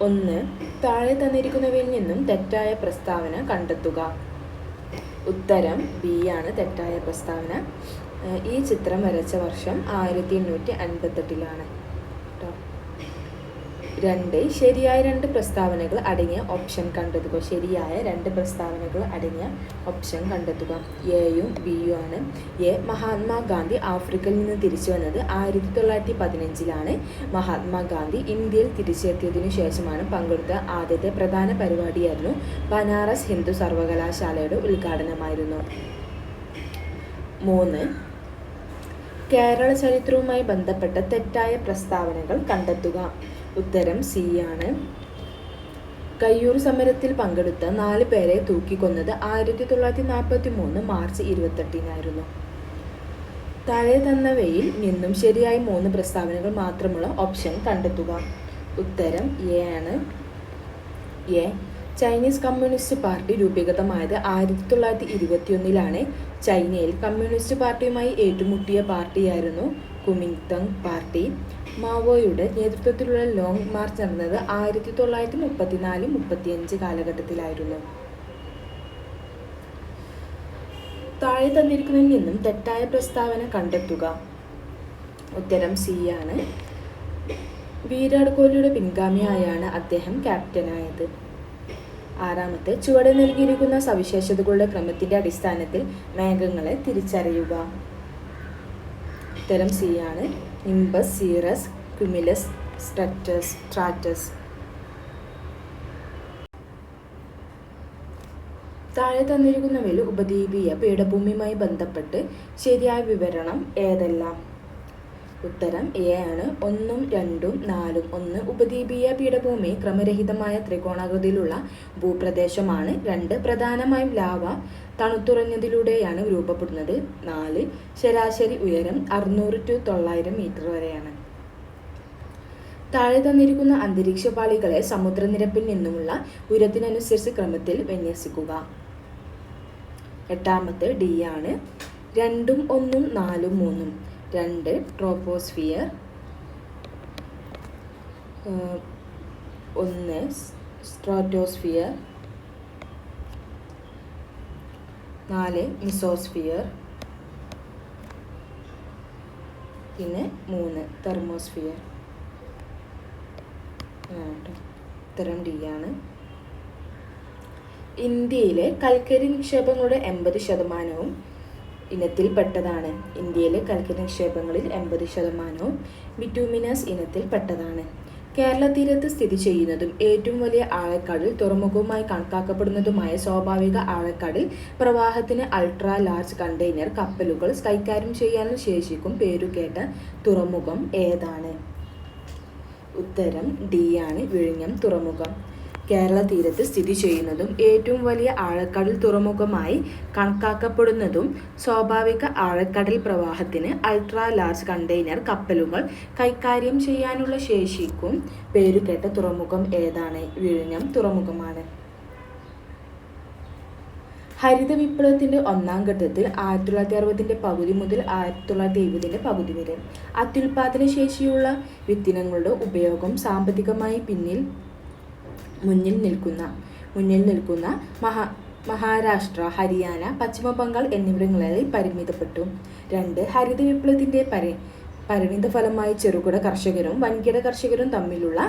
1. താഴെ തന്നിരിക്കുന്നവയിൽ നിന്നും തെറ്റായ പ്രസ്താവന കണ്ടെത്തുക. ഉത്തരം ബി ആണ് തെറ്റായ പ്രസ്താവന. ഈ ചിത്രം വരച്ച വർഷം 1858 2. ശരിയായ 2 പ്രസ്താവനകൾ അടങ്ങിയ ഓപ്ഷൻ കണ്ടെത്തുക. ശരിയായ 2 പ്രസ്താവനകൾ അടങ്ങിയ ഓപ്ഷൻ കണ്ടെത്തുക. എയും ബിയും ആണ്. എ. മഹാത്മാഗാന്ധി ആഫ്രിക്കയിൽ നിന്ന് തിരിച്ചു വന്നത് 1915 മഹാത്മാഗാന്ധി ഇന്ത്യയിൽ തിരിച്ചെത്തിയതിനു ശേഷമാണ് പങ്കെടുത്ത ആദ്യത്തെ പ്രധാന പരിപാടിയായിരുന്നു ബനാറസ് ഹിന്ദു സർവകലാശാലയുടെ ഉദ്ഘാടനമായിരുന്നു. 3. കേരള ചരിത്രവുമായി ബന്ധപ്പെട്ട തെറ്റായ പ്രസ്താവനകൾ കണ്ടെത്തുക. ഉത്തരം സി ആണ്. കയ്യൂർ സമരത്തിൽ പങ്കെടുത്ത 4 പേരെ തൂക്കിക്കൊന്നത് 1943 മാർച്ച് 28 താഴെ തന്നവയിൽ നിന്നും ശരിയായ 3 പ്രസ്താവനകൾ മാത്രമുള്ള ഓപ്ഷൻ കണ്ടെത്തുക. ഉത്തരം എ ആണ്. എ. ചൈനീസ് കമ്മ്യൂണിസ്റ്റ് പാർട്ടി രൂപീകൃതമായത് 1921 ചൈനയിൽ കമ്മ്യൂണിസ്റ്റ് പാർട്ടിയുമായി ഏറ്റുമുട്ടിയ പാർട്ടിയായിരുന്നു കുമിങ്തങ് പാർട്ടി. മാവോയുടെ നേതൃത്വത്തിലുള്ള ലോങ് മാർച്ച് നടന്നത് 1934-35 കാലഘട്ടത്തിലായിരുന്നു. താഴെ തന്നിരിക്കുന്നതിൽ നിന്നും തെറ്റായ പ്രസ്താവന കണ്ടെത്തുക. ഉത്തരം സി ആണ്. വിരാട് കോഹ്ലിയുടെ പിൻഗാമിയായാണ് അദ്ദേഹം ക്യാപ്റ്റനായത്. 6. ചുവടെ നൽകിയിരിക്കുന്ന സവിശേഷതകളുടെ ക്രമത്തിന്റെ അടിസ്ഥാനത്തിൽ മേഘങ്ങളെ തിരിച്ചറിയുക. ഉത്തരം സി ആണ്. Nimbus, serous, cumulus, Stratus. താഴെ തന്നിരിക്കുന്നവയിൽ ഉപദ്വീപീയ പീഠഭൂമിയുമായി ബന്ധപ്പെട്ട് ശരിയായ വിവരണം ഏതെല്ലാം? ഉത്തരം എ ആണ്. 1, 2, 4. 1. ഉപദ്വീപീയ പീഠഭൂമി ക്രമരഹിതമായ ത്രികോണാകൃതിയിലുള്ള ഭൂപ്രദേശമാണ്. 2. പ്രധാനമായും ലാവ തണുത്തുറഞ്ഞതിലൂടെയാണ് രൂപപ്പെടുന്നത്. 4. ശരാശരി ഉയരം 600-900 മീറ്റർ വരെയാണ്. താഴെ തന്നിരിക്കുന്ന അന്തരീക്ഷ പാളികളെ സമുദ്രനിരപ്പിൽ നിന്നുമുള്ള ഉയരത്തിനനുസരിച്ച് ക്രമത്തിൽ വിന്യസിക്കുക. 8. ഡി ആണ്. 2, 1, 4, 3. 2. ട്രോപ്പോസ്ഫിയർ. 1. സ്ട്രാറ്റോസ്ഫിയർ. 4. മിസോസ്ഫിയർ. പിന്നെ 3. തെർമോസ്ഫിയർ. ഉത്തരം ഡി ആണ്. ഇന്ത്യയിലെ കൽക്കരി നിക്ഷേപങ്ങളുടെ 80% ഇനത്തിൽപ്പെട്ടതാണ്. ഇന്ത്യയിലെ കൽക്കരി നിക്ഷേപങ്ങളിൽ 80% ബിറ്റൂമിനസ് ഇനത്തിൽപ്പെട്ടതാണ്. കേരള തീരത്ത് സ്ഥിതി ചെയ്യുന്നതും ഏറ്റവും വലിയ ആഴക്കടൽ തുറമുഖവുമായി കണക്കാക്കപ്പെടുന്നതുമായ സ്വാഭാവിക ആഴക്കടൽ പ്രവാഹത്തിന് അൾട്രാ ലാർജ് കണ്ടെയ്നർ കപ്പലുകൾ കൈകാര്യം ചെയ്യാനുള്ള ശേഷിക്കും പേരുകേട്ട തുറമുഖം ഏതാണ്? ഉത്തരം ഡി ആണ്. വിഴിഞ്ഞം തുറമുഖം. കേരള തീരത്ത് സ്ഥിതി ചെയ്യുന്നതും ഏറ്റവും വലിയ ആഴക്കടൽ തുറമുഖമായി കണക്കാക്കപ്പെടുന്നതും സ്വാഭാവിക ആഴക്കടൽ പ്രവാഹത്തിന് അൾട്രാ ലാർജ് കണ്ടെയ്നർ കപ്പലുകൾ കൈകാര്യം ചെയ്യാനുള്ള ശേഷിക്കും പേരുകേട്ട തുറമുഖം ഏതാണ്? വിഴിഞ്ഞം തുറമുഖമാണ്. ഹരിത വിപ്ലവത്തിന്റെ 1ാം ഘട്ടത്തിൽ 1960 പകുതി മുതൽ 1970 പകുതി വരെ അത്യുൽപാദന ശേഷിയുള്ള വിത്തിനങ്ങളുടെ ഉപയോഗം സാമ്പത്തികമായി മുന്നിൽ നിൽക്കുന്ന മഹാരാഷ്ട്ര, ഹരിയാന, പശ്ചിമ ബംഗാൾ എന്നിവിടങ്ങളിൽ പരിമിതപ്പെട്ടു. 2. ഹരിത വിപ്ലവത്തിന്റെ പരിണിത ഫലമായി ചെറുകിട കർഷകരും വൻകിട കർഷകരും തമ്മിലുള്ള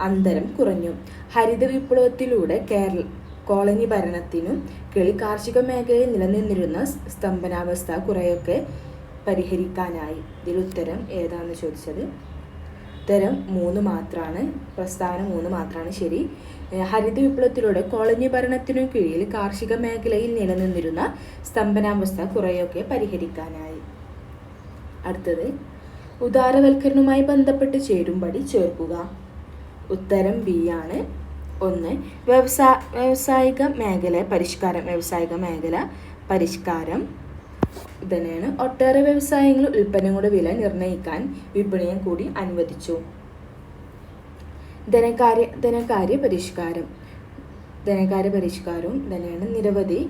അന്തരം കുറഞ്ഞു. ഹരിത വിപ്ലവത്തിലൂടെ കോളനി ഭരണത്തിനു കീഴിൽ കാർഷിക മേഖലയിൽ നിലനിന്നിരുന്ന സ്തംഭനാവസ്ഥ കുറെയൊക്കെ പരിഹരിക്കാനായി. ഇതിൽ ഉത്തരം ഏതാണെന്ന് ചോദിച്ചത് ഉത്തരം 3 മാത്രമാണ്. പ്രസ്താവന 3 മാത്രമാണ് ശരി. ഹരിത വിപ്ലവത്തിലൂടെ കോളനി ഭരണത്തിനു കീഴിൽ കാർഷിക മേഖലയിൽ നിലനിന്നിരുന്ന സ്തംഭനാവസ്ഥ കുറെയൊക്കെ പരിഹരിക്കാനായി. അടുത്തത് ഉദാരവൽക്കരണവുമായി ബന്ധപ്പെട്ട് ചേരുംപടി ചേർക്കുക. ഉത്തരം ബി ആണ്. 1. വ്യവസായിക മേഖല പരിഷ്കാരം ഇതന്നെയാണ്. ഒട്ടേറെ വ്യവസായങ്ങൾ ഉൽപ്പന്നങ്ങളുടെ വില നിർണ്ണയിക്കാൻ വിപണിയെ കൂടി അനുവദിച്ചു. ധനകാര്യ പരിഷ്കാരവും തന്നെയാണ്. നിരവധി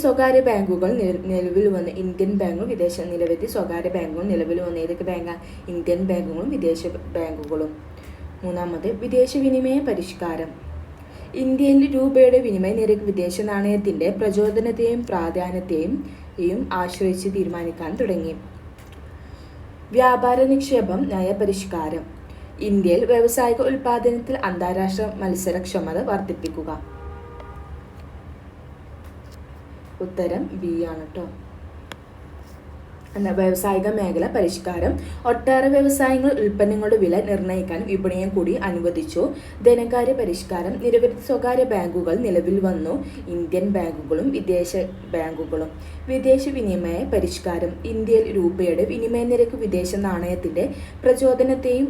സ്വകാര്യ ബാങ്കുകൾ നിലവിൽ വന്ന ഇന്ത്യൻ ബാങ്കും നിരവധി സ്വകാര്യ ബാങ്കുകൾ നിലവിൽ വന്ന ഏതൊക്കെ ബാങ്കാണ്? ഇന്ത്യൻ ബാങ്കുകളും വിദേശ ബാങ്കുകളും. മൂന്നാമത് വിദേശ വിനിമയ പരിഷ്കാരം. ഇന്ത്യയിൽ രൂപയുടെ വിനിമയ നിരക്ക് വിദേശ നാണയത്തിൻ്റെ പ്രചോദനത്തെയും പ്രാധാന്യത്തെയും ആശ്രയിച്ച് തീരുമാനിക്കാൻ തുടങ്ങി. വ്യാപാര നിക്ഷേപം നയപരിഷ്കാരം. ഇന്ത്യയിൽ വ്യാവസായിക ഉൽപ്പാദനത്തിൽ അന്താരാഷ്ട്ര മത്സരക്ഷമത വർദ്ധിപ്പിക്കുക. ഉത്തരം ബി ആണ് കേട്ടോ. വ്യാവസായിക മേഖല പരിഷ്കാരം. ഒട്ടേറെ വ്യവസായങ്ങൾ ഉൽപ്പന്നങ്ങളുടെ വില നിർണ്ണയിക്കാൻ വിപണിയെ കൂടി അനുവദിച്ചു. ധനകാര്യ പരിഷ്കാരം. നിരവധി സ്വകാര്യ ബാങ്കുകൾ നിലവിൽ വന്നു. ഇന്ത്യൻ ബാങ്കുകളും വിദേശ ബാങ്കുകളും. വിദേശ വിനിമയ പരിഷ്കാരം. ഇന്ത്യയിൽ രൂപയുടെ വിനിമയ നിരക്ക് വിദേശ നാണയത്തിൻ്റെ പ്രചോദനത്തെയും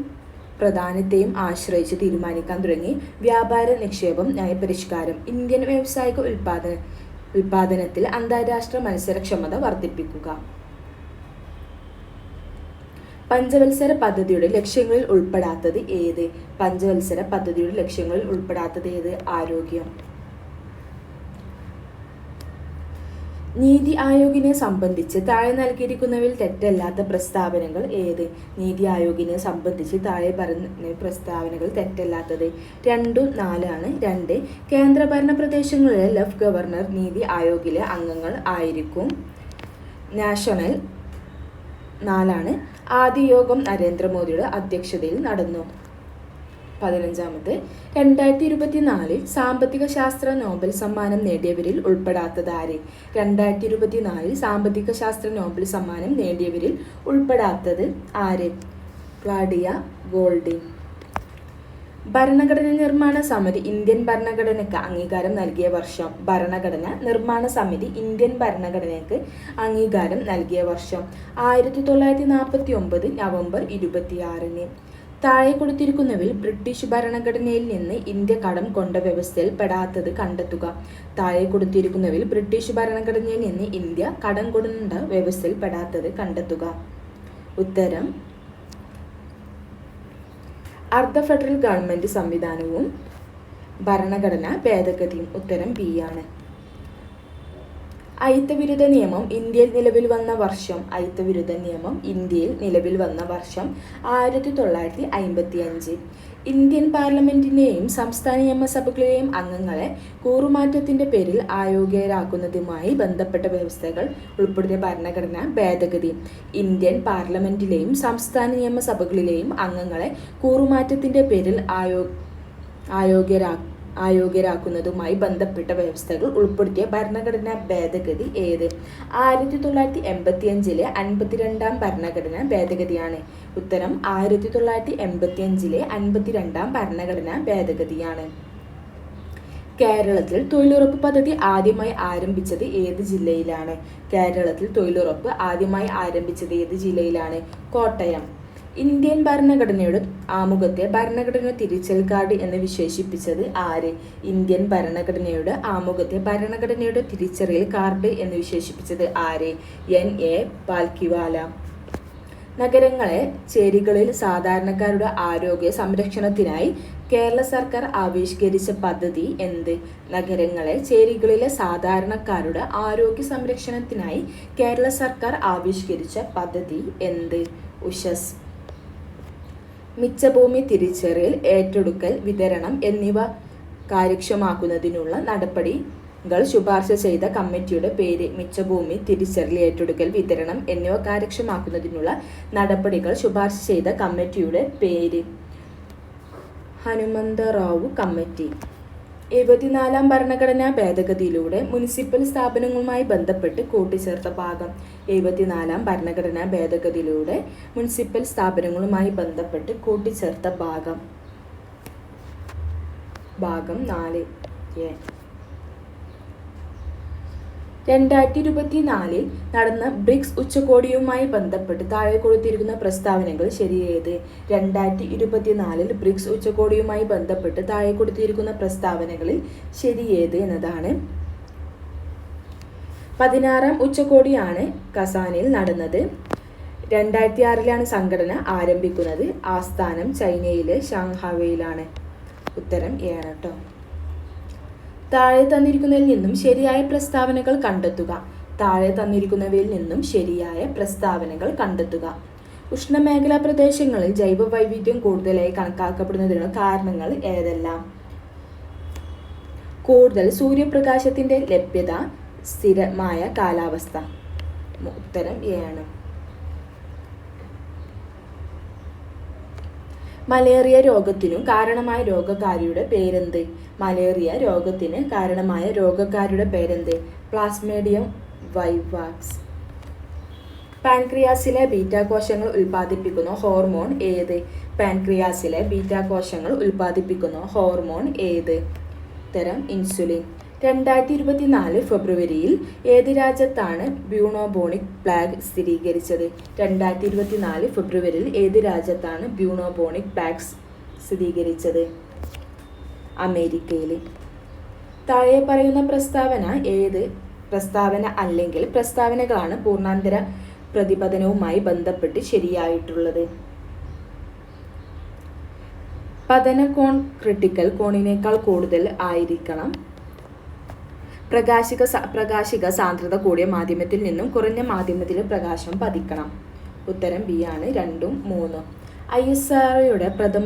പ്രാധാന്യത്തെയും ആശ്രയിച്ച് തീരുമാനിക്കാൻ തുടങ്ങി. വ്യാപാര നിക്ഷേപം നയപരിഷ്കാരം. ഇന്ത്യൻ വ്യാവസായിക ഉൽപ്പാദനത്തിൽ അന്താരാഷ്ട്ര മത്സരക്ഷമത വർദ്ധിപ്പിക്കുക. പഞ്ചവത്സര പദ്ധതിയുടെ ലക്ഷ്യങ്ങളിൽ ഉൾപ്പെടാത്തത് ഏത്? പഞ്ചവത്സര പദ്ധതിയുടെ ലക്ഷ്യങ്ങളിൽ ഉൾപ്പെടാത്തത് ഏത്? ആരോഗ്യം. നീതി ആയോഗിനെ സംബന്ധിച്ച് താഴെ നൽകിയിരിക്കുന്നവയിൽ തെറ്റല്ലാത്ത പ്രസ്താവനകൾ ഏത്? നീതി ആയോഗിനെ സംബന്ധിച്ച് താഴെ പറഞ്ഞ പ്രസ്താവനകൾ തെറ്റല്ലാത്തത് 2, 4 ആണ്. 2, കേന്ദ്രഭരണ പ്രദേശങ്ങളിലെ ലഫ് ഗവർണർ നീതി ആയോഗിലെ അംഗങ്ങൾ ആയിരിക്കും. നാഷണൽ. 4 ആദ്യ യോഗം നരേന്ദ്രമോദിയുടെ അധ്യക്ഷതയിൽ നടന്നു. 15 2024 സാമ്പത്തിക ശാസ്ത്ര നോബൽ സമ്മാനം നേടിയവരിൽ ഉൾപ്പെടാത്തത് ആര്? 2024 സാമ്പത്തിക ശാസ്ത്ര നോബൽ സമ്മാനം നേടിയവരിൽ ഉൾപ്പെടാത്തത് ആര്? Claudia Goldin. ഭരണഘടന നിർമ്മാണ സമിതി ഇന്ത്യൻ ഭരണഘടനയ്ക്ക് അംഗീകാരം നൽകിയ വർഷം. ഭരണഘടന നിർമ്മാണ സമിതി ഇന്ത്യൻ ഭരണഘടനയ്ക്ക് അംഗീകാരം നൽകിയ വർഷം 1949 നവംബർ 26. താഴെ കൊടുത്തിരിക്കുന്നവയിൽ ബ്രിട്ടീഷ് ഭരണഘടനയിൽ നിന്ന് ഇന്ത്യ കടം കൊണ്ട വ്യവസ്ഥയിൽ പെടാത്തത് കണ്ടെത്തുക. താഴെ കൊടുത്തിരിക്കുന്നവയിൽ ബ്രിട്ടീഷ് ഭരണഘടനയിൽ നിന്ന് ഇന്ത്യ കടം കൊണ്ട വ്യവസ്ഥയിൽ പെടാത്തത് കണ്ടെത്തുക. ഉത്തരം അർദ്ധ ഫെഡറൽ ഗവൺമെൻറ് സംവിധാനവും ഭരണഘടനാ ഭേദഗതിയും. ഉത്തരം ബി ആണ്. അയിത്തവിരുദ്ധ നിയമം ഇന്ത്യയിൽ നിലവിൽ വന്ന വർഷം. അയിത്തവിരുദ്ധ നിയമം ഇന്ത്യയിൽ നിലവിൽ വന്ന വർഷം 1955. ഇന്ത്യൻ പാർലമെന്റിനെയും സംസ്ഥാന നിയമസഭകളിലെയും അംഗങ്ങളെ കൂറുമാറ്റത്തിന്റെ പേരിൽ അയോഗ്യരാക്കുന്നതുമായി ബന്ധപ്പെട്ട വ്യവസ്ഥകൾ ഉൾപ്പെടുത്തിയ ഭരണഘടനാ ഭേദഗതി. ഇന്ത്യൻ പാർലമെന്റിലെയും സംസ്ഥാന നിയമസഭകളിലെയും അംഗങ്ങളെ കൂറുമാറ്റത്തിന്റെ പേരിൽ അയോഗ്യരാക്കുന്നതുമായി ബന്ധപ്പെട്ട വ്യവസ്ഥകൾ ഉൾപ്പെടുത്തിയ ഭരണഘടനാ ഭേദഗതി ഏത്? 1985 52-ാം ഭരണഘടനാ ഭേദഗതിയാണ്. ഉത്തരം 1985 52-ാം ഭരണഘടനാ ഭേദഗതിയാണ്. കേരളത്തിൽ തൊഴിലുറപ്പ് പദ്ധതി ആദ്യമായി ആരംഭിച്ചത് ഏത് ജില്ലയിലാണ്? കേരളത്തിൽ തൊഴിലുറപ്പ് ആദ്യമായി ആരംഭിച്ചത് ഏത് ജില്ലയിലാണ്? കോട്ടയം. ഇന്ത്യൻ ഭരണഘടനയുടെ ആമുഖത്തെ ഭരണഘടന തിരിച്ചൽ കാർഡ് എന്ന് വിശേഷിപ്പിച്ചത് ആര്? ഇന്ത്യൻ ഭരണഘടനയുടെ ആമുഖത്തെ ഭരണഘടനയുടെ തിരിച്ചറിയൽ കാർഡ് എന്ന് വിശേഷിപ്പിച്ചത് ആര്? N.A. പാൽക്കിവാല. നഗരങ്ങളെ ചേരികളിൽ സാധാരണക്കാരുടെ ആരോഗ്യ സംരക്ഷണത്തിനായി കേരള സർക്കാർ ആവിഷ്കരിച്ച പദ്ധതി എന്ത്? നഗരങ്ങളെ ചേരികളിലെ സാധാരണക്കാരുടെ ആരോഗ്യ സംരക്ഷണത്തിനായി കേരള സർക്കാർ ആവിഷ്കരിച്ച പദ്ധതി എന്ത്? ഉഷസ്. മിച്ചഭൂമി തിരിച്ചറിയൽ, ഏറ്റെടുക്കൽ, വിതരണം എന്നിവ കാര്യക്ഷമമാക്കുന്നതിനുള്ള നടപടികൾ ശുപാർശ ചെയ്ത കമ്മിറ്റിയുടെ പേര്? മിച്ചഭൂമി തിരിച്ചറിയൽ, ഏറ്റെടുക്കൽ, വിതരണം എന്നിവ കാര്യക്ഷമമാക്കുന്നതിനുള്ള നടപടികൾ ശുപാർശ ചെയ്ത കമ്മിറ്റിയുടെ പേര്? ഹനുമന്തറാവു കമ്മിറ്റി. 74-ാം ഭരണഘടനാ ഭേദഗതിയിലൂടെ മുനിസിപ്പൽ സ്ഥാപനങ്ങളുമായി ബന്ധപ്പെട്ട് കൂട്ടിച്ചേർത്ത ഭാഗം. 74-ാം ഭരണഘടനാ ഭേദഗതിയിലൂടെ മുനിസിപ്പൽ സ്ഥാപനങ്ങളുമായി ബന്ധപ്പെട്ട് കൂട്ടിച്ചേർത്ത ഭാഗം. ഭാഗം 4. 2024 നടന്ന ബ്രിക്സ് ഉച്ചകോടിയുമായി ബന്ധപ്പെട്ട് താഴെ കൊടുത്തിരിക്കുന്ന പ്രസ്താവനകൾ ശരിയേത്? 2024 ബ്രിക്സ് ഉച്ചകോടിയുമായി ബന്ധപ്പെട്ട് താഴെ കൊടുത്തിരിക്കുന്ന പ്രസ്താവനകളിൽ ശരിയേത് എന്നതാണ്. 16-ാം ഉച്ചകോടിയാണ് കസാനിൽ നടന്നത്. 2006 സംഘടന ആരംഭിക്കുന്നത്. ആസ്ഥാനം ചൈനയിലെ ഷാങ്ഹായിലാണ്. ഉത്തരം എ ആണ് കേട്ടോ. താഴെ തന്നിരിക്കുന്നതിൽ നിന്നും ശരിയായ പ്രസ്താവനകൾ കണ്ടെത്തുക. താഴെ തന്നിരിക്കുന്നവയിൽ നിന്നും ശരിയായ പ്രസ്താവനകൾ കണ്ടെത്തുക. ഉഷ്ണമേഖലാ പ്രദേശങ്ങളിൽ ജൈവ വൈവിധ്യം കൂടുതലായി കണക്കാക്കപ്പെടുന്നതിനുള്ള കാരണങ്ങൾ ഏതെല്ലാം? കൂടുതൽ സൂര്യപ്രകാശത്തിന്റെ ലഭ്യത, സ്ഥിരമായ കാലാവസ്ഥ. ഉത്തരം എ ആണ്. മലേറിയ രോഗത്തിനു കാരണമായ രോഗകാരിയുടെ പേരെന്ത്? മലേറിയ രോഗത്തിന് കാരണമായ രോഗകാരിയുടെ പേരെന്ത്? Plasmodium vivax. പാൻക്രിയാസിലെ ബീറ്റാ കോശങ്ങൾ ഉൽപ്പാദിപ്പിക്കുന്ന ഹോർമോൺ ഏത്? പാൻക്രിയാസിലെ ബീറ്റാ കോശങ്ങൾ ഉൽപ്പാദിപ്പിക്കുന്ന ഹോർമോൺ ഏത്? ഉത്തരം ഇൻസുലിൻ. 2024 ഫെബ്രുവരിയിൽ ഏത് രാജ്യത്താണ് ബ്യൂണോബോണിക് പ്ലാഗ് സ്ഥിരീകരിച്ചത്? 2024 ഫെബ്രുവരിയിൽ ഏത് രാജ്യത്താണ് ബ്യൂണോബോണിക് പ്ലാഗ് സ്ഥിരീകരിച്ചത്? അമേരിക്കയിൽ. താഴെ പറയുന്ന പ്രസ്താവന ഏത് പ്രസ്താവന അല്ലെങ്കിൽ പ്രസ്താവനകളാണ് പൂർണ്ണാന്തര പ്രതിപതനവുമായി ബന്ധപ്പെട്ട് ശരിയായിട്ടുള്ളത്? പതന കോൺ ക്രിട്ടിക്കൽ കോണിനേക്കാൾ കൂടുതൽ ആയിരിക്കണം. പ്രകാശിക സാന്ദ്രത കൂടിയ മാധ്യമത്തിൽ നിന്നും കുറഞ്ഞ മാധ്യമത്തിൽ പ്രകാശം പതിക്കണം. ഉത്തരം ബി ആണ് 2ഉം 3ഉം. ISROയുടെ പ്രഥമ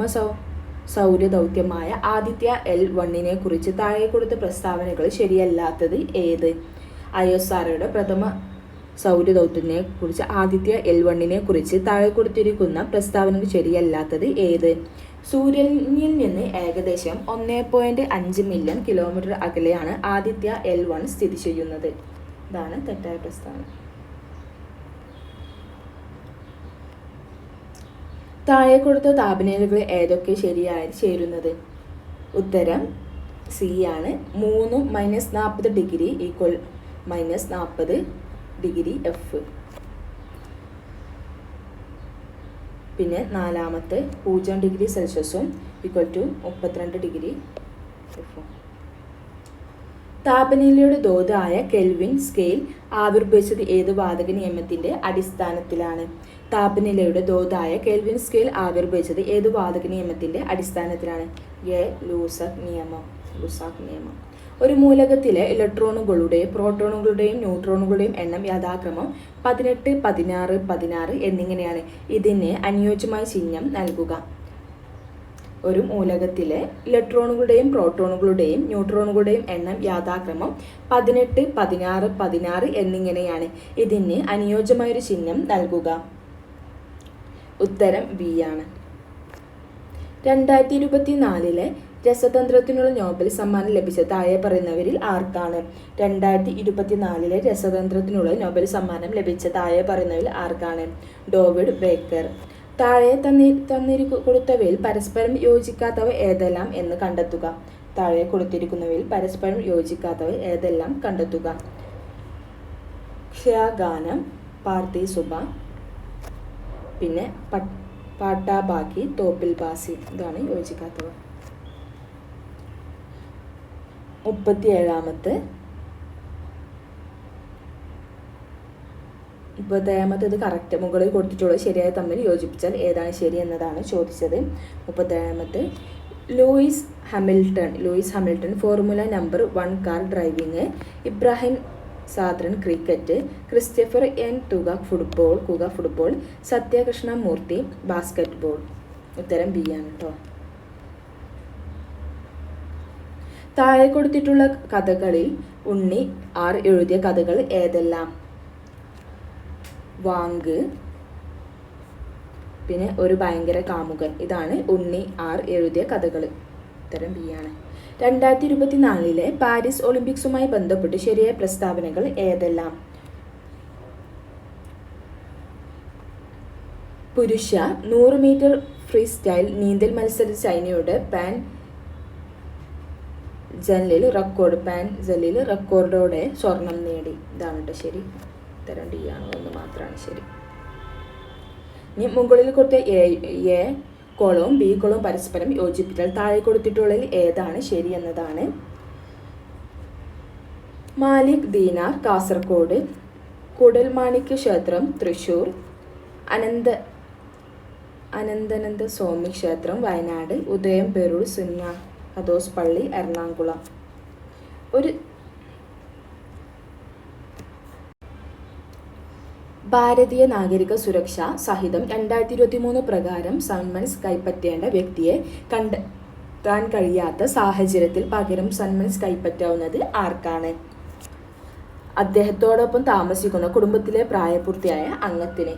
സൗരദൗത്യമായ ആദിത്യ L1 കുറിച്ച് താഴെ കൊടുത്ത പ്രസ്താവനകൾ ശരിയല്ലാത്തത് ഏത്? ISROയുടെ പ്രഥമ സൗരദൗത്യത്തിനെ കുറിച്ച് ആദിത്യ L1 കുറിച്ച് താഴെ കൊടുത്തിരിക്കുന്ന പ്രസ്താവനകൾ ശരിയല്ലാത്തത് ഏത്? സൂര്യനിൽ നിന്ന് ഏകദേശം 1.5 മില്യൺ കിലോമീറ്റർ അകലെയാണ് ആദിത്യ L1 സ്ഥിതി ചെയ്യുന്നത്. ഇതാണ് തെറ്റായ പ്രസ്താവന. താഴെ കൊടുത്ത താപനിലകൾ ഏതൊക്കെ ശരിയായി ചേരുന്നത്? ഉത്തരം സി ആണ്. 3 -40 ഡിഗ്രി ഈക്വൽ -40 ഡിഗ്രി F. പിന്നെ നാലാമത്തെ 0 ഡിഗ്രി സെൽഷ്യസും ഈക്വൽ ടു 32 ഡിഗ്രി F. താപനിലയുടെ തോതായ കെൽവിൻ സ്കെയിൽ ആവിർഭവിച്ചത് ഏത് വാതക നിയമത്തിന്റെ അടിസ്ഥാനത്തിലാണ്? താപനിലയുടെ തോതായ കെൽവിൻ സ്കെയിൽ ആവിർഭവിച്ചത് ഏത് വാതക നിയമത്തിന്റെ അടിസ്ഥാനത്തിലാണ്? ലൂസാക് നിയമം. ഒരു മൂലകത്തിലെ ഇലക്ട്രോണുകളുടെയും പ്രോട്ടോണുകളുടെയും ന്യൂട്രോണുകളുടെയും എണ്ണം യഥാക്രമം 18, 16, 16 എന്നിങ്ങനെയാണ്. ഇതിന് അനുയോജ്യമായ ചിഹ്നം നൽകുക. ഒരു മൂലകത്തിലെ ഇലക്ട്രോണുകളുടെയും പ്രോട്ടോണുകളുടെയും ന്യൂട്രോണുകളുടെയും എണ്ണം യഥാക്രമം 18, 16, 16 എന്നിങ്ങനെയാണ്. ഇതിന് അനുയോജ്യമായൊരു ചിഹ്നം നൽകുക. ഉത്തരം ബി ആണ്. 2024 രസതന്ത്രത്തിനുള്ള നോബൽ സമ്മാനം ലഭിച്ച താഴെ പറയുന്നവരിൽ ആർക്കാണ്? 2024 രസതന്ത്രത്തിനുള്ള നോബൽ സമ്മാനം ലഭിച്ച താഴെ പറയുന്നവരിൽ ആർക്കാണ്? David Baker. താഴെ കൊടുത്തവയിൽ പരസ്പരം യോജിക്കാത്തവ ഏതെല്ലാം എന്ന് കണ്ടെത്തുക. താഴെ കൊടുത്തിരിക്കുന്നവയിൽ പരസ്പരം യോജിക്കാത്തവ ഏതെല്ലാം കണ്ടെത്തുക. ക്ഷയഗാനം, പാർത്തി സുബ, പിന്നെ പാട്ടാബാക്കി, തോപ്പിൽ ബാസി. ഇതാണ് യോജിക്കാത്തവ. 37 ഇത് കറക്റ്റ്. മുകളിൽ കൊടുത്തിട്ടുള്ളത് ശരിയായി തമ്മിൽ യോജിപ്പിച്ചാൽ ഏതാണ് ശരി എന്നതാണ് ചോദിച്ചത്. 37 Lewis Hamilton formula number 1 car driving. Ibrahim Zadran cricket. Christopher Nkunku football. Satyakrishna Murthy basketball. ഉത്തരം ബി ആണ് കേട്ടോ. താഴെ കൊടുത്തിട്ടുള്ള കഥകളിൽ ഉണ്ണി ആർ എഴുതിയ കഥകൾ ഏതെല്ലാം? വാങ്ക്, പിന്നെ ഒരു ഭയങ്കര കാമുകൻ. ഇതാണ് ഉണ്ണി ആർ എഴുതിയ കഥകൾ. ഉത്തരം ബി ആണ്. 2024 പാരീസ് ഒളിമ്പിക്സുമായി ബന്ധപ്പെട്ട് ശരിയായ പ്രസ്താവനകൾ ഏതെല്ലാം? പുരുഷ 100 മീറ്റർ ഫ്രീ സ്റ്റൈൽ നീന്തൽ മത്സരത്തിൽ ചൈനയുടെ പാൻ ജലിൽ റെക്കോർഡോടെ സ്വർണം നേടി. ഇതാണ് കേട്ടോ ശരി. ഉത്തരം ഡി ആണ്. 1 മാത്രമാണ് ശരി. ഇനി മുകളിൽ കൊടുത്ത എ കോളവും ബി കോളവും പരസ്പരം യോജിപ്പിച്ചാൽ താഴെ കൊടുത്തിട്ടുള്ളതിൽ ഏതാണ് ശരി എന്നതാണ്. മാലിക് ദീനാർ കാസർഗോഡ്, കൂടൽമാണിക്യ ക്ഷേത്രം തൃശ്ശൂർ, അനന്തനന്ദ സ്വാമി ക്ഷേത്രം വയനാട്, ഉദയം പേരൂർ സിന്ന ഹദോസ് പള്ളി എറണാകുളം. ഭാരതീയ നാഗരിക സുരക്ഷാ സഹിതം 2023 പ്രകാരം സമ്മൻസ് കൈപ്പറ്റേണ്ട വ്യക്തിയെ കണ്ടെത്താൻ കഴിയാത്ത സാഹചര്യത്തിൽ പകരം സമ്മൻസ് കൈപ്പറ്റാവുന്നത് ആർക്കാണ്? അദ്ദേഹത്തോടൊപ്പം താമസിക്കുന്ന കുടുംബത്തിലെ പ്രായപൂർത്തിയായ അംഗത്തിന്.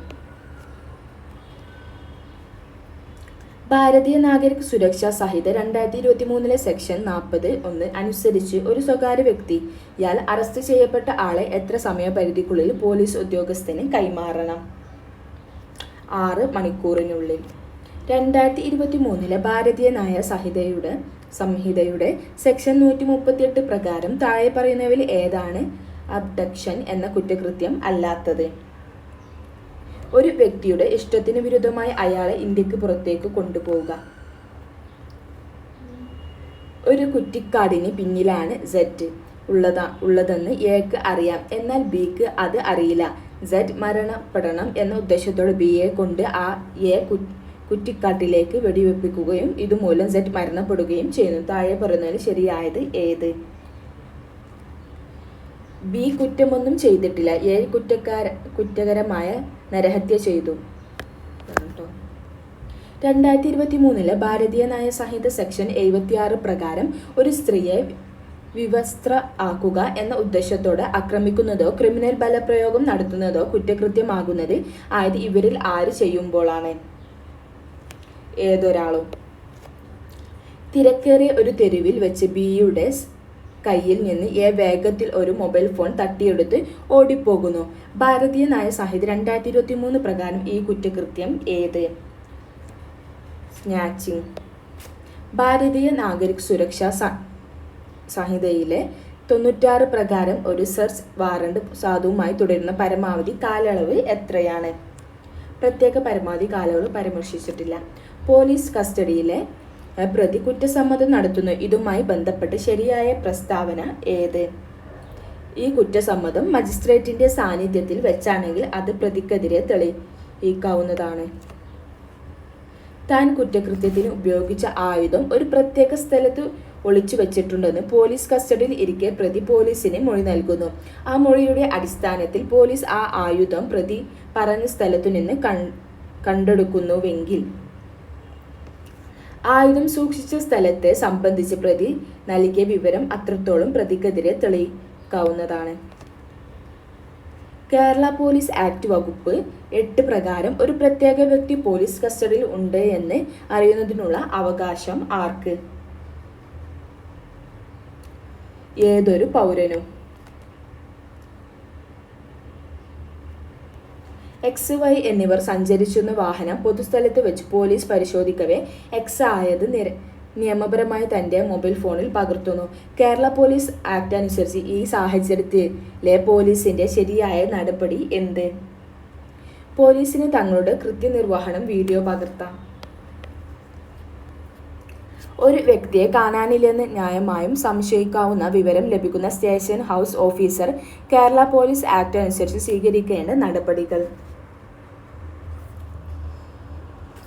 ഭാരതീയ നാഗരിക സുരക്ഷാ സംഹിത 2023 സെക്ഷൻ 40(1) അനുസരിച്ച് ഒരു സ്വകാര്യ വ്യക്തി ഇയാൾ അറസ്റ്റ് ചെയ്യപ്പെട്ട ആളെ എത്ര സമയപരിധിക്കുള്ളിൽ പോലീസ് ഉദ്യോഗസ്ഥന് കൈമാറണം? 6 മണിക്കൂറിനുള്ളിൽ. 2023 ഭാരതീയ ന്യായ സംഹിതയുടെ സെക്ഷൻ 138 പ്രകാരം താഴെ പറയുന്നവയിൽ ഏതാണ് അബ്ഡക്ഷൻ എന്ന കുറ്റകൃത്യം അല്ലാത്തത്? ഒരു വ്യക്തിയുടെ ഇഷ്ടത്തിന് വിരുദ്ധമായി അയാളെ ഇന്ത്യക്ക് പുറത്തേക്ക് കൊണ്ടുപോവുക. ഒരു കുറ്റിക്കാടിന് പിന്നിലാണ് സെഡ് ഉള്ളതെന്ന് എക്ക് അറിയാം, എന്നാൽ ബിക്ക് അത് അറിയില്ല. സെഡ് മരണപ്പെടണം എന്ന ഉദ്ദേശത്തോടെ ബിയെ കൊണ്ട് ആ എ കുറ്റിക്കാട്ടിലേക്ക് വെടിവെപ്പിക്കുകയും ഇതുമൂലം സെഡ് മരണപ്പെടുകയും ചെയ്യുന്നു. താഴെ പറയുന്നതിൽ ശരിയായത് ഏത്? ബി കുറ്റമൊന്നും ചെയ്തിട്ടില്ല, എ കുറ്റകരമായ നരഹത്യ ചെയ്തു. 2023 ഭാരതീയ ന്യായ സംഹിത സെക്ഷൻ 76 പ്രകാരം ഒരു സ്ത്രീയെ വിവസ്ത്ര ആക്കുക എന്ന ഉദ്ദേശത്തോടെ ആക്രമിക്കുന്നതോ ക്രിമിനൽ ബലപ്രയോഗം നടത്തുന്നതോ കുറ്റകൃത്യമാകുന്നത് ആയത് ഇവരിൽ ആര് ചെയ്യുമ്പോഴാണ്? ഏതൊരാളും. തിരക്കേറിയ ഒരു തെരുവിൽ വെച്ച് ബിയുടെ കയ്യിൽ നിന്ന് എ വേഗത്തിൽ ഒരു മൊബൈൽ ഫോൺ തട്ടിയെടുത്ത് ഓടിപ്പോകുന്നു. ഭാരതീയ ന്യായ സംഹിത 2023 പ്രകാരം ഈ കുറ്റകൃത്യം ഏത്? സ്നാച്ചിങ്. ഭാരതീയ നാഗരിക സുരക്ഷാ സംഹിതയിലെ 96 പ്രകാരം ഒരു സെർച്ച് വാറണ്ട് സാധുവുമായി തുടരുന്ന പരമാവധി കാലയളവ് എത്രയാണ്? പ്രത്യേക പരമാവധി കാലയളവ് പരാമർശിച്ചിട്ടില്ല. പോലീസ് കസ്റ്റഡിയിലെ പ്രതി കുറ്റസമ്മതം നടത്തുന്നു. ഇതുമായി ബന്ധപ്പെട്ട് ശരിയായ പ്രസ്താവന ഏത്? ഈ കുറ്റസമ്മതം മജിസ്ട്രേറ്റിന്റെ സാന്നിധ്യത്തിൽ വെച്ചാണെങ്കിൽ അത് പ്രതിക്കെതിരെ തെളിയിക്കാവുന്നതാണ്. താൻ കുറ്റകൃത്യത്തിന് ഉപയോഗിച്ച ആയുധം ഒരു പ്രത്യേക സ്ഥലത്ത് ഒളിച്ചു വെച്ചിട്ടുണ്ടെന്ന് പോലീസ് കസ്റ്റഡിയിൽ ഇരിക്കെ പ്രതി പോലീസിന് മൊഴി നൽകുന്നു. ആ മൊഴിയുടെ അടിസ്ഥാനത്തിൽ പോലീസ് ആ ആയുധം പ്രതി പറഞ്ഞ സ്ഥലത്തു നിന്ന് കണ്ടെടുക്കുന്നുവെങ്കിൽ ആയുധം സൂക്ഷിച്ച സ്ഥലത്തെ സംബന്ധിച്ച് പ്രതി നൽകിയ വിവരം അത്രത്തോളം പ്രതിക്കെതിരെ തെളിയിക്കാവുന്നതാണ്. കേരള പോലീസ് ആക്ട് വകുപ്പ് 8 പ്രകാരം ഒരു പ്രത്യേക വ്യക്തി പോലീസ് കസ്റ്റഡിയിൽ ഉണ്ട് എന്ന് അറിയുന്നതിനുള്ള അവകാശം ആർക്ക്? ഏതൊരു പൗരനും. എക്സ്, വൈ എന്നിവർ സഞ്ചരിച്ചിരുന്ന വാഹനം പൊതുസ്ഥലത്ത് വെച്ച് പോലീസ് പരിശോധിക്കവേ എക്സ് ആയത് നിയമപരമായി തൻ്റെ മൊബൈൽ ഫോണിൽ പകർത്തുന്നു. കേരള പോലീസ് ആക്ട് അനുസരിച്ച് ഈ സാഹചര്യത്തിലെ പോലീസിന്റെ ശരിയായ നടപടി എന്ത്? പോലീസിന് തങ്ങളുടെ കൃത്യനിർവഹണം വീഡിയോ പകർത്താം. ഒരു വ്യക്തിയെ കാണാനില്ലെന്ന് ന്യായമായും സംശയിക്കാവുന്ന വിവരം ലഭിക്കുന്ന station house officer Kerala police act അനുസരിച്ച് സ്വീകരിക്കേണ്ട നടപടികൾ.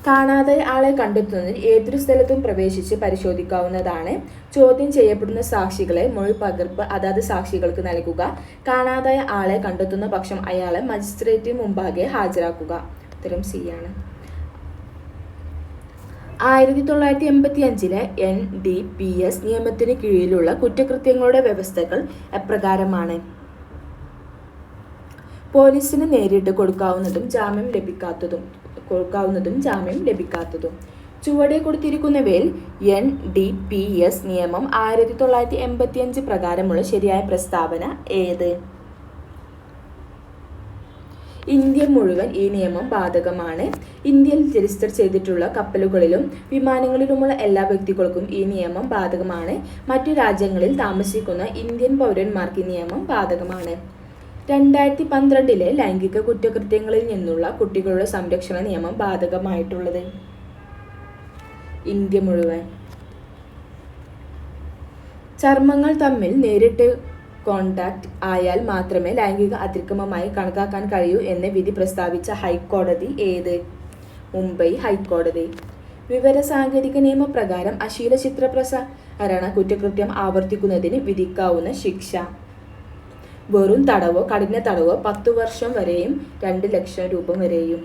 കാണാതെ ആളെ കണ്ടെത്തുന്നതിന് ഏതൊരു സ്ഥലത്തും പ്രവേശിച്ച് പരിശോധിക്കാവുന്നതാണ്. ചോദ്യം ചെയ്യപ്പെടുന്ന സാക്ഷികളെ മൊഴിപകർപ്പ് അതാത് സാക്ഷികൾക്ക് നൽകുക. കാണാതായ ആളെ കണ്ടെത്തുന്ന പക്ഷം അയാളെ മജിസ്ട്രേറ്റിന് മുമ്പാകെ ഹാജരാക്കുക. ഉത്തരം സി ആണ്. 1985 NDPS നിയമത്തിന് കീഴിലുള്ള കുറ്റകൃത്യങ്ങളുടെ വ്യവസ്ഥകൾ എപ്രകാരമാണ്? പോലീസിന് നേരിട്ട് കൊടുക്കാവുന്നതും ജാമ്യം ലഭിക്കാത്തതും. ചുവടെ കൊടുത്തിരിക്കുന്നവയിൽ NDPS നിയമം 1985 പ്രകാരമുള്ള ശരിയായ പ്രസ്താവന ഏത്? ഇന്ത്യ മുഴുവൻ ഈ നിയമം ബാധകമാണ്. ഇന്ത്യയിൽ രജിസ്റ്റർ ചെയ്തിട്ടുള്ള കപ്പലുകളിലും വിമാനങ്ങളിലുമുള്ള എല്ലാ വ്യക്തികൾക്കും ഈ നിയമം ബാധകമാണ്. മറ്റു രാജ്യങ്ങളിൽ താമസിക്കുന്ന ഇന്ത്യൻ പൗരന്മാർക്ക് ഈ നിയമം ബാധകമാണ്. 2012 ലൈംഗിക കുറ്റകൃത്യങ്ങളിൽ നിന്നുള്ള കുട്ടികളുടെ സംരക്ഷണ നിയമം ബാധകമായിട്ടുള്ളത്. ഇന്ത്യ മുഴുവൻ. ചർമ്മങ്ങൾ തമ്മിൽ നേരിട്ട് കോണ്ടാക്ട് ആയാൽ മാത്രമേ ലൈംഗിക അതിക്രമമായി കണക്കാക്കാൻ കഴിയൂ എന്ന് വിധി പ്രസ്താവിച്ച ഹൈക്കോടതി ഏത്? മുംബൈ ഹൈക്കോടതി. വിവരസാങ്കേതിക നിയമപ്രകാരം അശ്ലീല ചിത്രപ്രസാരണ കുറ്റകൃത്യം ആവർത്തിക്കുന്നതിന് വിധിക്കാവുന്ന ശിക്ഷ. വെറും തടവോ കഠിന തടവോ 10 വർഷം വരെയും 2 ലക്ഷം രൂപ വരെയും.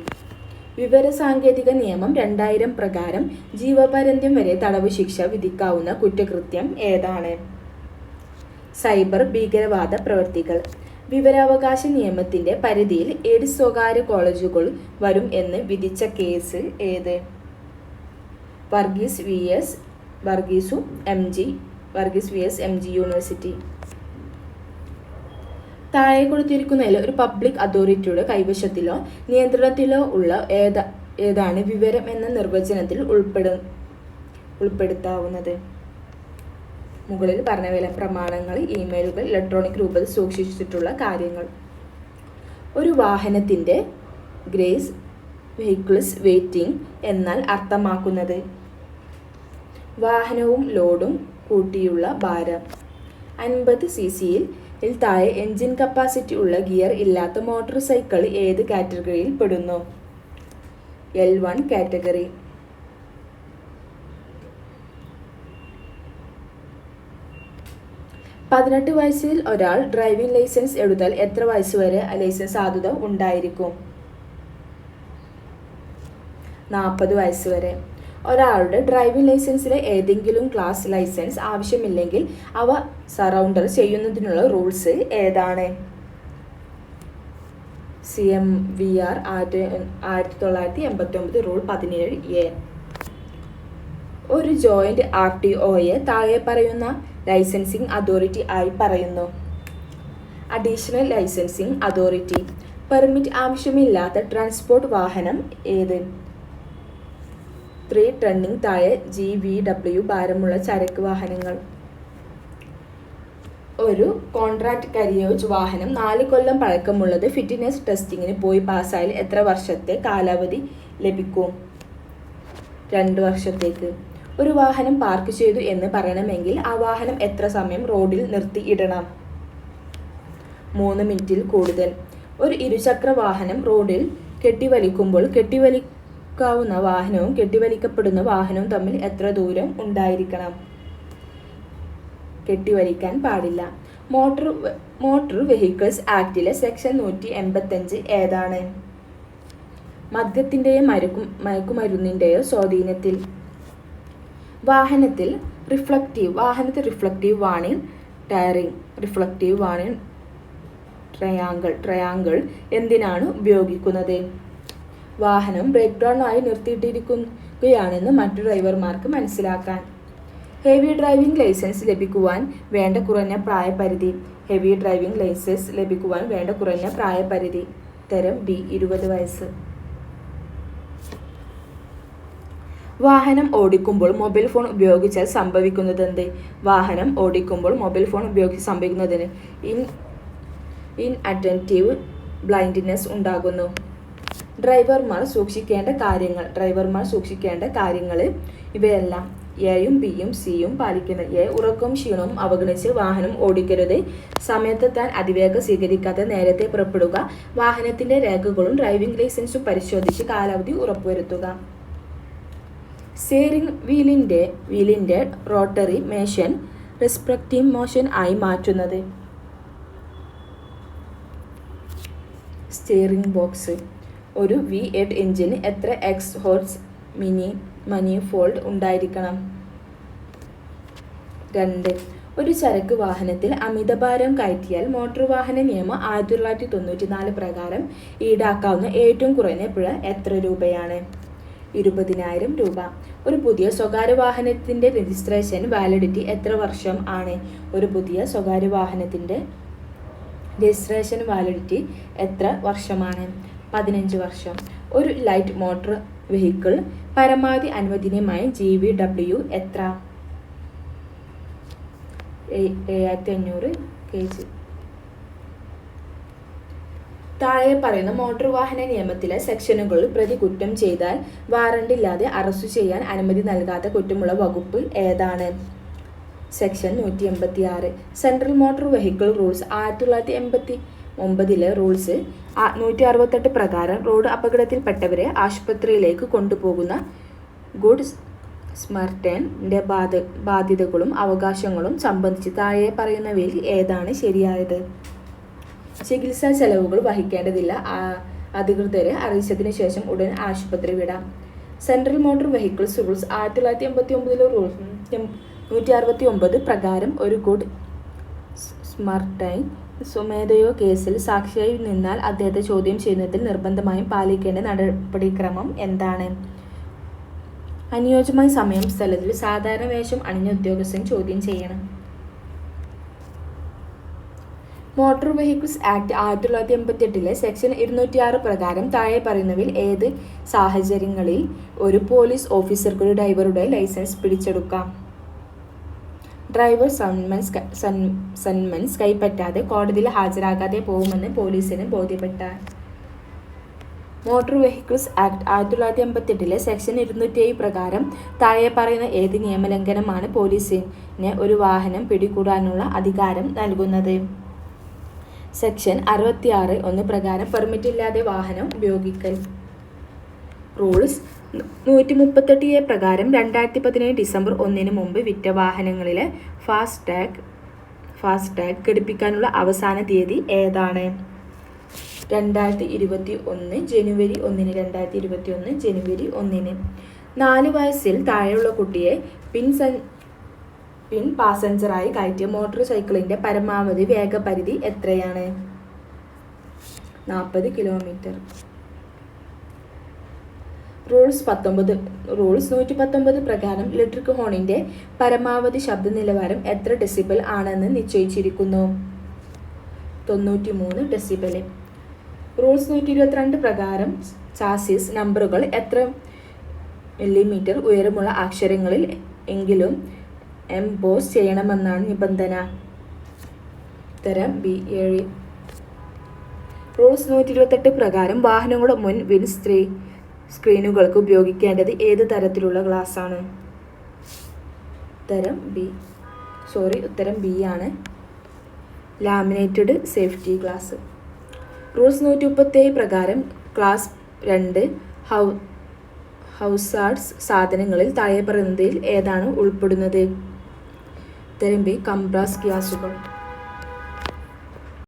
വിവരസാങ്കേതിക നിയമം 2000 പ്രകാരം ജീവപര്യന്തം വരെ തടവ് ശിക്ഷ വിധിക്കാവുന്ന കുറ്റകൃത്യം ഏതാണ്? സൈബർ ഭീകരവാദ പ്രവൃത്തികൾ. വിവരാവകാശ നിയമത്തിന്റെ പരിധിയിൽ 7 സ്വകാര്യ കോളേജുകൾ വരും എന്ന് വിധിച്ച കേസ് ഏത്? Varghese VS MG university. താഴെ കൊടുത്തിരിക്കുന്നതിൽ ഒരു പബ്ലിക് അതോറിറ്റിയുടെ കൈവശത്തിലോ നിയന്ത്രണത്തിലോ ഉള്ള ഏതാണ് വിവരം എന്ന നിർവചനത്തിൽ ഉൾപ്പെടുത്താവുന്നത്? മുകളിൽ പറഞ്ഞ പ്രമാണങ്ങൾ, ഇമെയിലുകൾ, ഇലക്ട്രോണിക് രൂപത്തിൽ സൂക്ഷിച്ചിട്ടുള്ള കാര്യങ്ങൾ. ഒരു വാഹനത്തിന്റെ ഗ്രേസ് വെഹിക്കിൾസ് വെയിറ്റിംഗ് എന്നാൽ അർത്ഥമാക്കുന്നത് വാഹനവും ലോഡും കൂട്ടിയുള്ള ഭാരം. 50 cc-യിൽ താഴെ എഞ്ചിൻ കപ്പാസിറ്റി ഉള്ള ഗിയർ ഇല്ലാത്ത മോട്ടോർ സൈക്കിൾ ഏത് കാറ്റഗറിയിൽ പെടുന്നു? L1 category. 18 വയസ്സിൽ ഒരാൾ ഡ്രൈവിംഗ് ലൈസൻസ് എടുത്താൽ എത്ര വയസ്സുവരെ ലൈസൻസ് സാധുത ഉണ്ടായിരിക്കും? 40 വയസ്സുവരെ. ഒരാളുടെ ഡ്രൈവിംഗ് ലൈസൻസിലെ ഏതെങ്കിലും ക്ലാസ് ലൈസൻസ് ആവശ്യമില്ലെങ്കിൽ അവ സറൗണ്ടർ ചെയ്യുന്നതിനുള്ള റൂൾസ് ഏതാണ്? CMVR 1989 rule 17A. ഒരു ജോയിന്റ് RTOയെ താഴെ പറയുന്ന ലൈസൻസിംഗ് അതോറിറ്റി ആയി പറയുന്നു. Additional licensing authority. പെർമിറ്റ് ആവശ്യമില്ലാത്ത ട്രാൻസ്പോർട്ട് വാഹനം ഏത്? 3 ടണ്ണിന് താഴെ GVW ഭാരമുള്ള ചരക്ക് വാഹനങ്ങൾ. ഒരു കോൺട്രാക്ട് കരിയേജ് വാഹനം 4 കൊല്ലം പഴക്കമുള്ളത് ഫിറ്റ്നസ് ടെസ്റ്റിങ്ങിന് പോയി പാസ്സായാൽ എത്ര വർഷത്തെ കാലാവധി ലഭിക്കും? 2 വർഷത്തേക്ക്. ഒരു വാഹനം പാർക്ക് ചെയ്തു എന്ന് പറയണമെങ്കിൽ ആ വാഹനം എത്ര സമയം റോഡിൽ നിർത്തി ഇടണം? 3 മിനിറ്റിൽ കൂടുതൽ. ഒരു ഇരുചക്ര വാഹനം റോഡിൽ കെട്ടിവലിക്കുമ്പോൾ കെട്ടിവലിക്കാവുന്ന വാഹനവും കെട്ടിവലിക്കപ്പെടുന്ന വാഹനവും തമ്മിൽ എത്ര ദൂരം ഉണ്ടായിരിക്കണം? കെട്ടിവലിക്കാൻ പാടില്ല. മോട്ടോർ വെഹിക്കിൾസ് ആക്ടിലെ സെക്ഷൻ 185 ഏതാണ്? മദ്യത്തിൻ്റെയോ മയക്കുമരുന്നിൻ്റെയോ സ്വാധീനത്തിൽ. വാഹനത്തിൽ reflective warning tiring reflective warning triangle എന്തിനാണ് ഉപയോഗിക്കുന്നത്? വാഹനം ബ്രേക്ക് ഡൗൺ ആയി നിർത്തിയിട്ടിരിക്കുകയാണെന്ന് മറ്റു ഡ്രൈവർമാർക്ക് മനസ്സിലാക്കാൻ. ഹെവി ഡ്രൈവിംഗ് ലൈസൻസ് ലഭിക്കുവാൻ വേണ്ട കുറഞ്ഞ പ്രായപരിധി. ഹെവി ഡ്രൈവിംഗ് ലൈസൻസ് ലഭിക്കുവാൻ വേണ്ട കുറഞ്ഞ പ്രായപരിധി. തരം D 20 വയസ്സ്. വാഹനം ഓടിക്കുമ്പോൾ മൊബൈൽ ഫോൺ ഉപയോഗിച്ചാൽ സംഭവിക്കുന്നതെന്ത്? വാഹനം ഓടിക്കുമ്പോൾ മൊബൈൽ ഫോൺ ഉപയോഗിച്ച് സംഭവിക്കുന്നതിന് ഇൻഅറ്റൻറ്റീവ് ബ്ലൈൻഡ്നെസ് ഉണ്ടാകുന്നു. ഡ്രൈവർമാർ സൂക്ഷിക്കേണ്ട കാര്യങ്ങൾ ഇവയെല്ലാം എയും ബിയും സിയും പാലിക്കണം. എ. ഉറക്കവും ക്ഷീണവും അവഗണിച്ച് വാഹനം ഓടിക്കരുത്. സമയത്തെത്താൻ അതിവേഗം സ്വീകരിക്കാതെ നേരത്തെ പുറപ്പെടുക. വാഹനത്തിന്റെ രേഖകളും ഡ്രൈവിംഗ് ലൈസൻസും പരിശോധിച്ച് കാലാവധി ഉറപ്പുവരുത്തുക. സ്റ്റിയറിംഗ് വീലിന്റെ റോട്ടറി മോഷൻ റെസ്പെക്റ്റീവ് മോഷൻ ആയി മാറ്റുന്നത്. Steering box. ഒരു V8 എഞ്ചിന് എത്ര എക്സ്ഹോസ്റ്റ് മനിഫോൾഡ് ഉണ്ടായിരിക്കണം? 2. ഒരു ചരക്ക് വാഹനത്തിൽ അമിതഭാരം കയറ്റിയാൽ മോട്ടോർ വാഹന നിയമം 1994 പ്രകാരം ഈടാക്കാവുന്ന ഏറ്റവും കുറഞ്ഞ പിഴ എത്ര രൂപയാണ്? 20,000 രൂപ. ഒരു പുതിയ സ്വകാര്യ വാഹനത്തിന്റെ രജിസ്ട്രേഷൻ വാലിഡിറ്റി എത്ര വർഷം ആണ്? ഒരു പുതിയ സ്വകാര്യ വാഹനത്തിന്റെ രജിസ്ട്രേഷൻ വാലിഡിറ്റി എത്ര വർഷമാണ്? 15 വർഷം. ഒരു ലൈറ്റ് മോട്ടോർ വെഹിക്കിൾ പരമാവധി അനുവദനീയമായ GVW എത്ര? 7500 kg. താഴെ പറയുന്ന മോട്ടോർ വാഹന നിയമത്തിലെ സെക്ഷനുകളിൽ പ്രതി കുറ്റം ചെയ്താൽ വാറണ്ടില്ലാതെ അറസ്റ്റ് ചെയ്യാൻ അനുമതി നൽകാത്ത കുറ്റമുള്ള വകുപ്പ് ഏതാണ്? Section 186. Central motor vehicle rules 1989 rules 168 പ്രകാരം റോഡ് അപകടത്തിൽപ്പെട്ടവരെ ആശുപത്രിയിലേക്ക് കൊണ്ടുപോകുന്ന ഗുഡ് സ്മർട്ടന്റെ ബാധ്യതകളും അവകാശങ്ങളും സംബന്ധിച്ച് താഴെ പറയുന്നവയിൽ ഏതാണ് ശരിയായത്? ചികിത്സാ ചെലവുകൾ വഹിക്കേണ്ടതില്ല. അധികൃതരെ അറിയിച്ചതിന് ശേഷം ഉടൻ ആശുപത്രി വിടാം. Central motor vehicles rules 1989 rules 169 പ്രകാരം ഒരു ഗുഡ് സ്മർട്ടൈൻ സ്വമേധയോ കേസിൽ സാക്ഷിയായി നിന്നാൽ അദ്ദേഹത്തെ ചോദ്യം ചെയ്യുന്നതിൽ നിർബന്ധമായും പാലിക്കേണ്ട നടപടിക്രമം എന്താണ്? അനുയോജ്യമായ സമയം സ്ഥലത്തിൽ സാധാരണ വേഷം അണിഞ്ഞ ഉദ്യോഗസ്ഥൻ ചോദ്യം ചെയ്യണം. മോട്ടോർ വെഹിക്കിൾസ് ആക്ട് 1988 സെക്ഷൻ 206 പ്രകാരം താഴെ പറയുന്നവയിൽ ഏത് സാഹചര്യങ്ങളിൽ ഒരു പോലീസ് ഓഫീസർക്ക് ഒരു ഡ്രൈവറുടെ ലൈസൻസ് പിടിച്ചെടുക്കാം? ഡ്രൈവർ സമ്മൻസ് കൈപ്പറ്റാതെ കോടതിയിൽ ഹാജരാകാതെ പോകുമെന്ന് പോലീസിന് ബോധ്യപ്പെട്ടാൽ. മോട്ടോർ വെഹിക്കിൾസ് ആക്ട് 1988 സെക്ഷൻ 207 പ്രകാരം താഴെ പറയുന്ന ഏത് നിയമലംഘനമാണ് പോലീസിന് ഒരു വാഹനം പിടികൂടാനുള്ള അധികാരം നൽകുന്നത്? സെക്ഷൻ 66(1) പ്രകാരം പെർമിറ്റില്ലാതെ വാഹനം ഉപയോഗിക്കൽ. റൂൾസ് 138A പ്രകാരം 2017 ഡിസംബർ 1 മുമ്പ് വിറ്റ വാഹനങ്ങളിലെ ഫാസ്ടാഗ് ഘടിപ്പിക്കാനുള്ള അവസാന തീയതി ഏതാണ്? 2021 ജനുവരി 1. 2021 ജനുവരി 1. 4 വയസ്സിൽ താഴെയുള്ള കുട്ടിയെ പിൻ പാസഞ്ചറായി കയറ്റിയ മോട്ടോർ സൈക്കിളിൻ്റെ പരമാവധി വേഗപരിധി എത്രയാണ്? 40 കിലോമീറ്റർ. റൂൾസ് 119 പ്രകാരം ഇലക്ട്രിക് ഹോണിൻ്റെ പരമാവധി ശബ്ദ നിലവാരം എത്ര ഡെസിബൽ ആണെന്ന് നിശ്ചയിച്ചിരിക്കുന്നു? 93 ഡെസിബൽ. റൂൾസ് 122 പ്രകാരം ചാസിസ് നമ്പറുകൾ എത്ര മില്ലിമീറ്റർ ഉയരമുള്ള അക്ഷരങ്ങളിൽ എങ്കിലും എംബോസ് ചെയ്യണമെന്നാണ് നിബന്ധന? ഉത്തരം ബി 7. റൂൾസ് 128 പ്രകാരം വാഹനങ്ങളുടെ മുൻ വിൻ സ്ക്രീനുകൾക്ക് ഉപയോഗിക്കേണ്ടത് ഏത് തരത്തിലുള്ള ഗ്ലാസ്സാണ്? ഉത്തരം ബി ആണ്, ലാമിനേറ്റഡ് സേഫ്റ്റി ഗ്ലാസ്. റൂൾസ് 137 പ്രകാരം ക്ലാസ് 2 ഹൗസാർഡ്സ് സാധനങ്ങളിൽ താഴെ പറയുന്നതിൽ ഏതാണ് ഉൾപ്പെടുന്നത്? ഉത്തരം ബി കംപ്രസ് ഗ്യാസുകൾ.